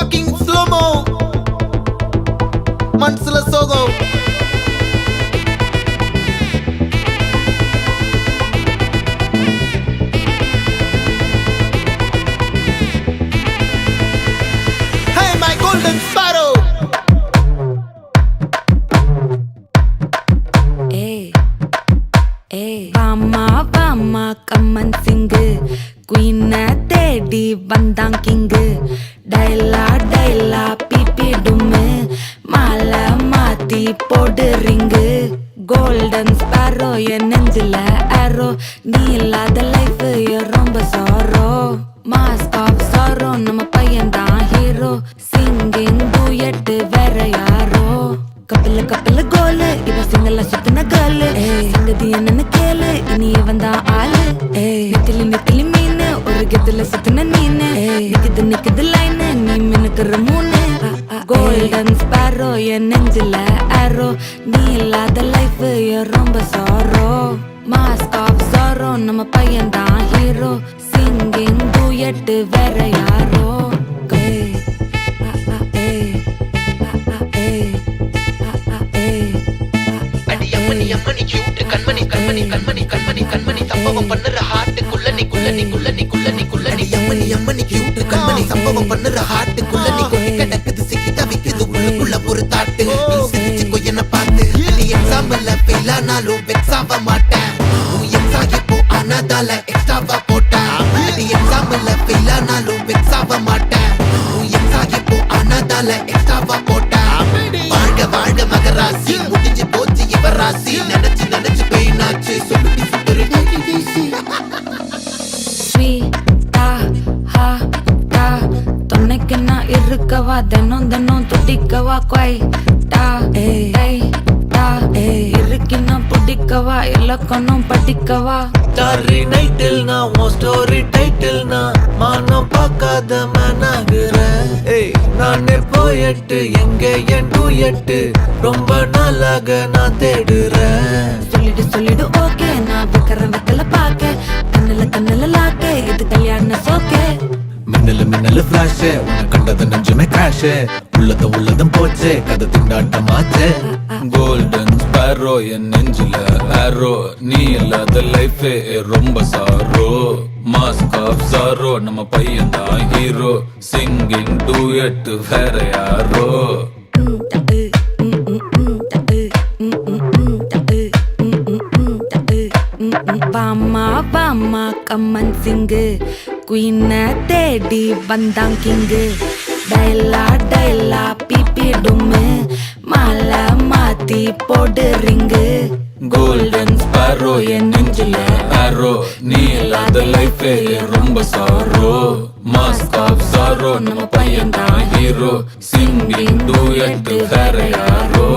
Walking slow-mo, மனசுல சோகம். Hey my golden sparrow. வாமா வாமா கம்மன் சிங்கு குயின தேடி வந்தான் கிங்கு டைலா டைலா பிபி டும்மு மாலை மாத்தி போடு ரிங்கு கோல்டன் ஸ்பாரோ என் நெஞ்சில ஆரோ நீ இல்லாத லைஃப் ரொம்ப சாரோ மாஸ்க் ஆஃப் சாரோ நம்ம பையன் தான் ஹீரோ சிங்கிங் டூயட் வேற யாரோ கப்பில கப்பில கோலு இவ சிங்கல்ல சுத்தின கேளு சங்கதி என்னன்னு கேளு இனி இவன் தான் ஆளு நிக்கலி நிக்கலி மீனு ஒரு கெத்துல சுத்தின நீனு நிக்குது லைனு நீ மினுக்குற மூணு கோல்டன் ஸ்பாரோ என் நெஞ்சில ஆரோ நீ இல்லாத லைஃப் ரொம்ப சாரோ மாஸ்க் ஆஃப் சாரோ நம்ம பையன் தான் ஹீரோ சிங்கிங் டூயட் வேற யாரோ சம்பவம் பண்ணுற ஹார்ட்டுக்குள்ள சம்பவம் பண்ணுற ஹார்ட்டுக்குள்ள நீ கொண்டு கிடக்குது சிக்கி தவிக்குது உள்ளுக்குள்ள ஒரு தாட்டு நீ சிரிச்சுக்கோ என்ன பார்த்து நீ எக்ஸாம்பிள் ஃபெயில் ஆனாலும் வெக்ஸ் ஆக மாட்டேன் உன் எக்ஸாம் இப்போ ஆனதால எக்ஸ்ட்ராவா போட்டேன் நீ எக்ஸாம்பிள் ஃபெயில் ஆனாலும் வெக்ஸ் ஆக மாட்டேன் உன் எக்ஸாம் இப்போ ஆனதால எக்ஸ்ட்ராவா போட்டேன் வாழ்க வாழ்க மகராசி முடிஞ்சு போச்சு இவர் ராசி நினைச்சு நினைச்சு பெயினாச்சு சொல்லுடி சுத்தரு துணைக்கு நான் இருக்கவா தினம் தினம் துடிக்கவா குவைட்டா இருக்கினா பிடிக்கவா இலக்கணம் படிக்கவா டாரி நைட்டில் நான் உன் ஸ்டோரி டைட்டில் நான் மானம் பார்க்காத மேனாகிறேன் நானே போயட்டு எங்க என் டூயட்டு ரொம்ப நாளாக நான் தேடுறேன் சொல்லிடு ஓகே நான் வைக்கிறேன் வெத்தல பாக்க கண்ணுல லாக்க இது கல்யாண சோக்கே மின்னலு ஃபிளாஷ் உன்னை கண்டது நெஞ்சுமே கிராஷ் உள்ளதும் போச்சே கதை திண்டாட்டமாச்சே கோல்டன் ஸ்பாரோ என் நெஞ்சில ஆரோ நீ இல்லாத லைஃப் ரொம்ப சாரோ மாஸ்க் ஆஃப் சாரோ நம்ம பையன் தான் ஹீரோ சிங்கிங் டூயட் வேற யாரோ வாமா வாமா கம்மன் சிங்கு குயின தேடி வந்தான் கிங்கு டைலா டைலா பிபி டும்மு மாலை மாத்தி போடு ரிங்கு கோல்டன் ஸ்பாரோ என் நெஞ்சில ஆரோ நீ இல்லாத லைஃப் ரொம்ப சாரோ மாஸ்க் ஆஃப் சாரோ நம்ம பையன் தான் ஹீரோ சிங்கிங் டூயட் வேற யாரோ